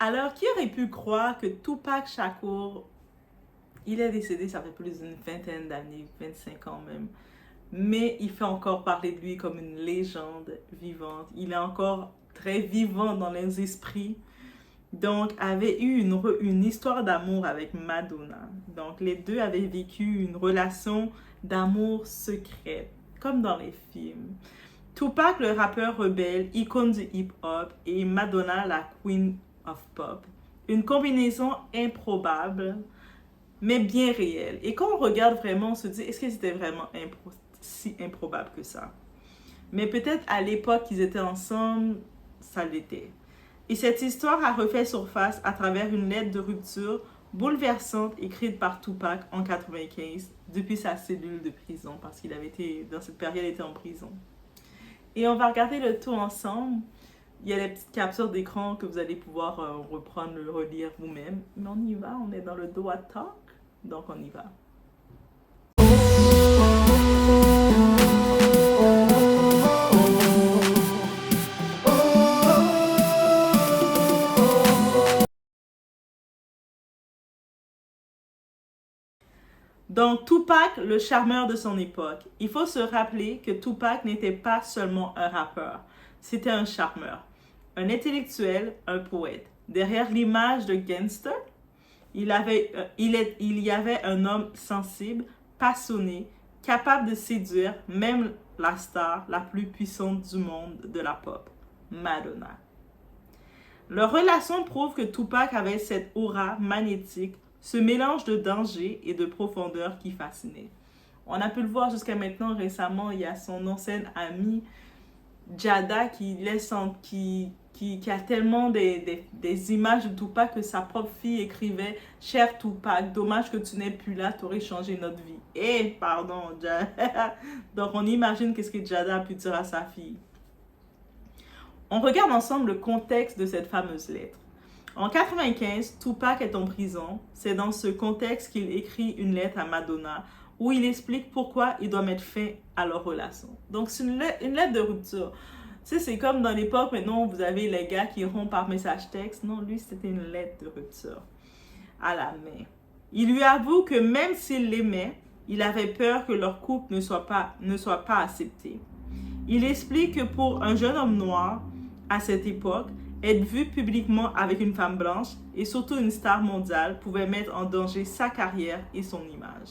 Alors, qui aurait pu croire que Tupac Shakur, il est décédé, ça fait plus d'une vingtaine d'années, 25 ans même, mais il fait encore parler de lui comme une légende vivante. Il est encore très vivant dans les esprits. Donc, avait eu une histoire d'amour avec Madonna. Donc, les deux avaient vécu une relation d'amour secrète, comme dans les films. Tupac, le rappeur rebelle, icône du hip-hop, et Madonna, la queen of pop. Une combinaison improbable, mais bien réelle. Et quand on regarde vraiment, on se dit, est-ce que c'était vraiment si improbable que ça? Mais peut-être à l'époque qu'ils étaient ensemble, ça l'était. Et cette histoire a refait surface à travers une lettre de rupture bouleversante écrite par Tupac en 1995 depuis sa cellule de prison parce qu'il avait été, dans cette période, il était en prison. Et on va regarder le tout ensemble. Il y a les petites captures d'écran que vous allez pouvoir reprendre, le relire vous-même. Mais on y va, on est dans le Doha Talk, donc on y va. Donc, Tupac, le charmeur de son époque. Il faut se rappeler que Tupac n'était pas seulement un rappeur, c'était un charmeur, un intellectuel, un poète. Derrière l'image de gangster, il y avait un homme sensible, passionné, capable de séduire même la star la plus puissante du monde de la pop, Madonna. Leur relation prouve que Tupac avait cette aura magnétique, ce mélange de danger et de profondeur qui fascinait. On a pu le voir jusqu'à maintenant, récemment, il y a son ancienne amie Jada qui a tellement des images de Tupac que sa propre fille écrivait Cher Tupac, dommage que tu n'es plus là, tu aurais changé notre vie. Eh, pardon, Jada. Donc on imagine qu'est-ce que Jada a pu dire à sa fille. On regarde ensemble le contexte de cette fameuse lettre. En 1995, Tupac est en prison. C'est dans ce contexte qu'il écrit une lettre à Madonna où il explique pourquoi il doit mettre fin à leur relation. Donc, c'est une lettre de rupture. Tu sais, c'est comme dans l'époque, maintenant, vous avez les gars qui rompent par message texte. Non, lui, c'était une lettre de rupture à la main. Il lui avoue que même s'il l'aimait, il avait peur que leur couple ne soit pas accepté. Il explique que pour un jeune homme noir, à cette époque, être vu publiquement avec une femme blanche et surtout une star mondiale pouvait mettre en danger sa carrière et son image.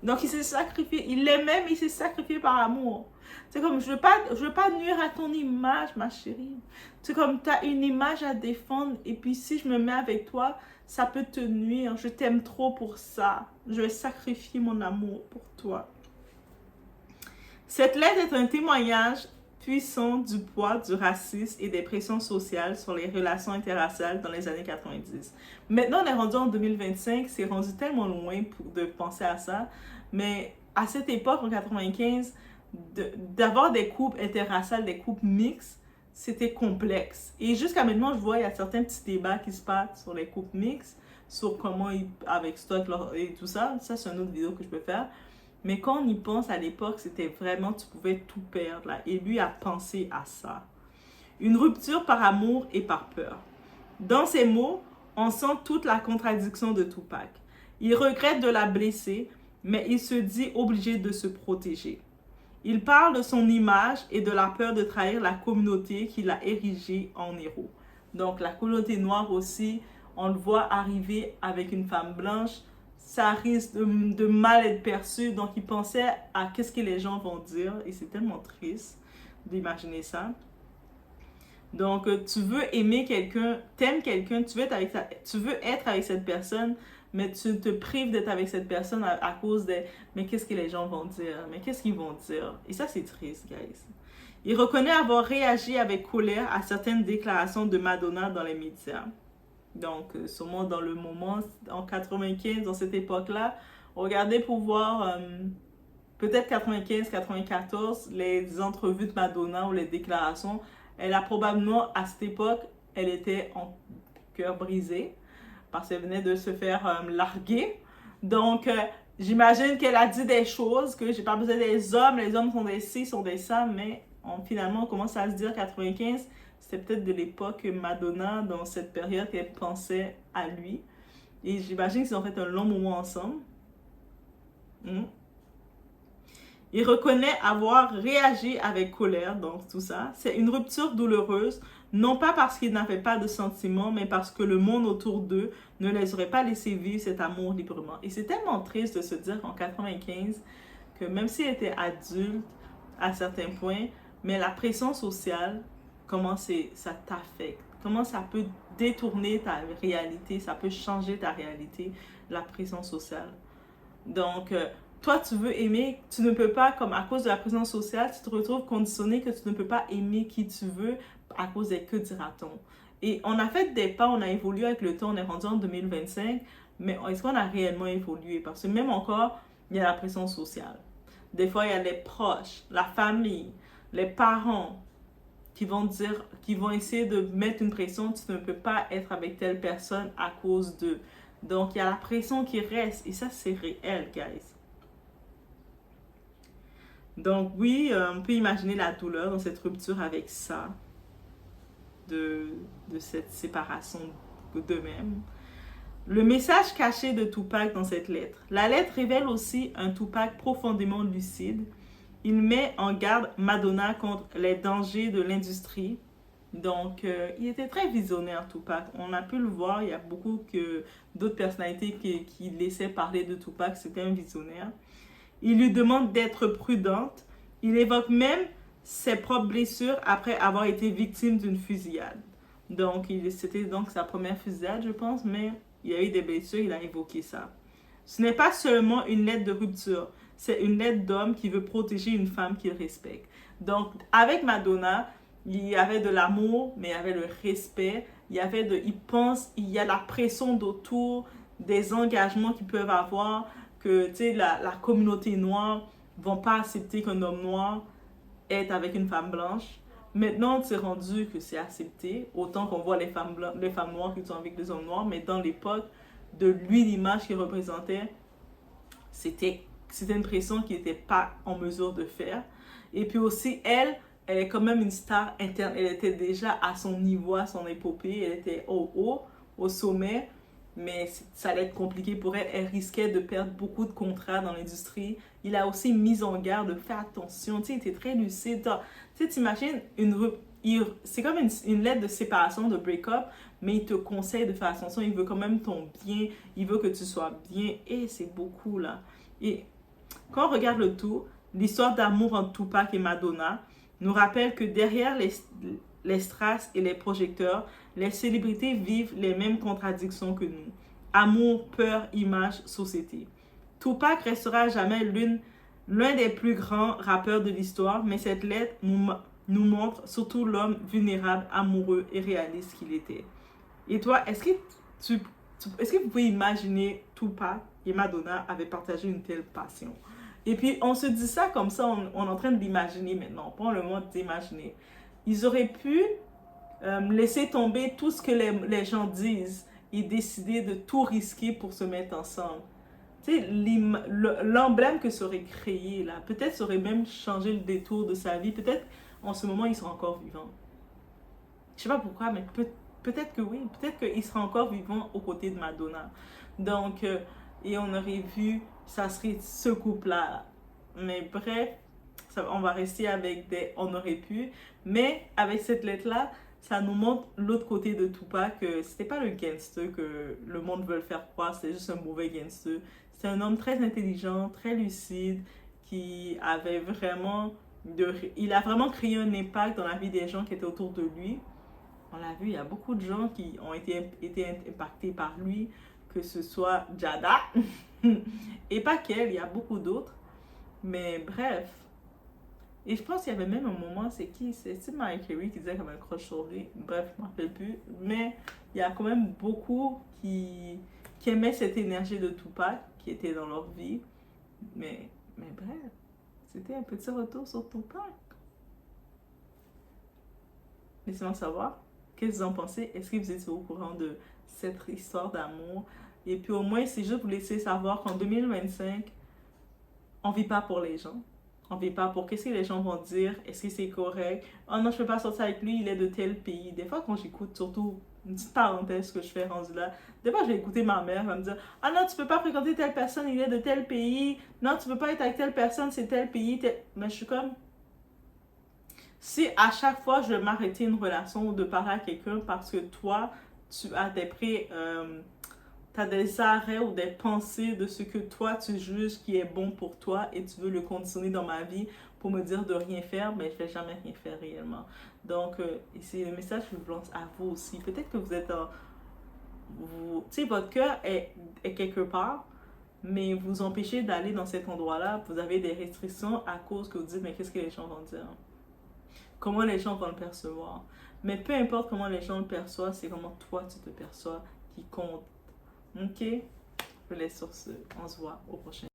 Donc il s'est sacrifié, il l'aimait mais il s'est sacrifié par amour. C'est comme je veux pas nuire à ton image ma chérie. C'est comme tu as une image à défendre et puis si je me mets avec toi, ça peut te nuire. Je t'aime trop pour ça. Je vais sacrifier mon amour pour toi. Cette lettre est un témoignage puissant du poids du racisme et des pressions sociales sur les relations interraciales dans les années 90. Maintenant, on est rendu en 2025, c'est rendu tellement loin de penser à ça, mais à cette époque, en 95, d'avoir des couples interraciales, des couples mixtes, c'était complexe. Et jusqu'à maintenant, je vois, il y a certains petits débats qui se passent sur les couples mixtes, sur comment ils, avec stock et tout ça. Ça, c'est une autre vidéo que je peux faire. Mais quand on y pense, à l'époque, c'était vraiment, tu pouvais tout perdre, là. Et lui a pensé à ça. Une rupture par amour et par peur. Dans ces mots, on sent toute la contradiction de Tupac. Il regrette de la blesser, mais il se dit obligé de se protéger. Il parle de son image et de la peur de trahir la communauté qu'il a érigée en héros. Donc la communauté noire aussi, on le voit arriver avec une femme blanche, ça risque de mal être perçu. Donc il pensait à qu'est-ce que les gens vont dire et c'est tellement triste d'imaginer ça. Donc tu veux aimer quelqu'un, t'aimes quelqu'un, tu veux être avec cette personne, mais tu te prives d'être avec cette personne à cause de mais qu'est-ce que les gens vont dire, mais qu'est-ce qu'ils vont dire. Et ça c'est triste, guys. Il reconnaît avoir réagi avec colère à certaines déclarations de Madonna dans les médias. Donc, sûrement dans le moment, en 95, dans cette époque-là, regardez pour voir, peut-être 95, 94, les entrevues de Madonna ou les déclarations. Elle a probablement, à cette époque, elle était en cœur brisé parce qu'elle venait de se faire larguer. Donc, j'imagine qu'elle a dit des choses que j'ai pas besoin des hommes, les hommes sont des ci, sont des ça, mais finalement, on commence à se dire 95, c'était peut-être de l'époque que Madonna, dans cette période, elle pensait à lui. Et j'imagine qu'ils ont fait un long moment ensemble. Mm. Il reconnaît avoir réagi avec colère, donc tout ça. C'est une rupture douloureuse, non pas parce qu'il n'avait pas de sentiments, mais parce que le monde autour d'eux ne les aurait pas laissés vivre cet amour librement. Et c'est tellement triste de se dire qu'en 95, que même s'il était adulte à certains points, mais la pression sociale, comment ça t'affecte, comment ça peut détourner ta réalité, ça peut changer ta réalité, la pression sociale. Donc, toi, tu veux aimer, tu ne peux pas, comme à cause de la pression sociale, tu te retrouves conditionné que tu ne peux pas aimer qui tu veux à cause des que dira-t-on. Et on a fait des pas, on a évolué avec le temps, on est rendu en 2025, mais est-ce qu'on a réellement évolué? Parce que même encore, il y a la pression sociale. Des fois, il y a les proches, la famille, les parents qui vont dire, qui vont essayer de mettre une pression, tu ne peux pas être avec telle personne à cause de. Donc, il y a la pression qui reste et ça, c'est réel, guys. Donc, oui, on peut imaginer la douleur dans cette rupture avec ça, de cette séparation d'eux-mêmes. Le message caché de Tupac dans cette lettre. La lettre révèle aussi un Tupac profondément lucide. Il met en garde Madonna contre les dangers de l'industrie. Donc, il était très visionnaire, Tupac. On a pu le voir, il y a beaucoup d'autres personnalités qui laissaient parler de Tupac. C'était un visionnaire. Il lui demande d'être prudente. Il évoque même ses propres blessures après avoir été victime d'une fusillade. Donc, c'était donc sa première fusillade, je pense, mais il y a eu des blessures, il a évoqué ça. Ce n'est pas seulement une lettre de rupture, c'est une lettre d'homme qui veut protéger une femme qu'il respecte. Donc, avec Madonna, il y avait de l'amour, mais il y avait le respect. Il pense, il y a la pression d'autour, des engagements qu'ils peuvent avoir, que, tu sais, la communauté noire ne vont pas accepter qu'un homme noir est avec une femme blanche. Maintenant, c'est rendu que c'est accepté, autant qu'on voit les femmes noires qui sont avec des hommes noirs, mais dans l'époque de lui, l'image qu'il représentait, c'était une pression qu'il n'était pas en mesure de faire. Et puis aussi, elle est quand même une star interne. Elle était déjà à son niveau, à son épopée. Elle était au sommet. Mais ça allait être compliqué pour elle. Elle risquait de perdre beaucoup de contrats dans l'industrie. Il a aussi mis en garde, fais attention. Tu sais, il était très lucide. Tu sais, t'imagines, c'est comme une lettre de séparation, de break-up, mais il te conseille de faire attention. Il veut quand même ton bien. Il veut que tu sois bien. Et c'est beaucoup, là. Et quand on regarde le tout, l'histoire d'amour entre Tupac et Madonna nous rappelle que derrière les strass et les projecteurs, les célébrités vivent les mêmes contradictions que nous. Amour, peur, image, société. Tupac restera à jamais l'un des plus grands rappeurs de l'histoire, mais cette lettre nous montre surtout l'homme vulnérable, amoureux et réaliste qu'il était. Et toi, est-ce que vous pouvez imaginer Tupac et Madonna avaient partagé une telle passion? Et puis, on se dit ça comme ça, on est en train de l'imaginer maintenant. On prend le moment d'imaginer. Ils auraient pu laisser tomber tout ce que les gens disent et décider de tout risquer pour se mettre ensemble. Tu sais, l'emblème que ça aurait créé, là, peut-être ça aurait même changé le détour de sa vie. Peut-être, en ce moment, ils sont encore vivants. Je sais pas pourquoi, mais peut-être que oui. Peut-être qu'il sera encore vivant aux côtés de Madonna. Donc, et on aurait vu, ça serait ce couple-là. Mais bref, on va rester avec des on aurait pu. Mais avec cette lettre-là, ça nous montre l'autre côté de Tupac, que c'était pas le gangster que le monde veut le faire croire, c'était juste un mauvais gangster. C'est un homme très intelligent, très lucide, qui avait vraiment il a vraiment créé un impact dans la vie des gens qui étaient autour de lui. On l'a vu, il y a beaucoup de gens qui ont été impactés par lui, que ce soit Jada, et pas qu'elle, il y a beaucoup d'autres. Mais bref. Et je pense qu'il y avait même un moment, c'est Mariah Carey qui disait comme un crush sur lui. Bref, je ne me rappelle plus. Mais il y a quand même beaucoup qui aimaient cette énergie de Tupac, qui était dans leur vie. Mais bref, c'était un petit retour sur Tupac. Laissez-moi savoir. Qu'est-ce que vous en pensez? Est-ce que vous étiez au courant de cette histoire d'amour? Et puis au moins, c'est juste vous laisser savoir qu'en 2025, on ne vit pas pour les gens. On ne vit pas pour qu'est-ce que les gens vont dire, est-ce que c'est correct. Oh non, je peux pas sortir avec lui, il est de tel pays. Des fois, quand j'écoute, surtout, une petite parenthèse que je fais rendu là, des fois, je vais écouter ma mère, elle va me dire, ah non, tu peux pas fréquenter telle personne, il est de tel pays. Non, tu peux pas être avec telle personne, c'est tel pays. Mais je suis comme, si à chaque fois, je vais m'arrêter une relation ou de parler à quelqu'un parce que toi, tu as t'as des arrêts ou des pensées de ce que toi tu juges qui est bon pour toi et tu veux le continuer dans ma vie pour me dire de rien faire, mais je vais jamais rien faire réellement. Donc, c'est le message que je vous lance à vous aussi. Peut-être que vous êtes en... tu sais, votre cœur est quelque part, mais vous empêchez d'aller dans cet endroit-là. Vous avez des restrictions à cause que vous dites, mais qu'est-ce que les gens vont dire? Comment les gens vont le percevoir? Mais peu importe comment les gens le perçoivent, c'est comment toi tu te perçois qui compte. Ok? Je vous laisse sur ce. On se voit au prochain.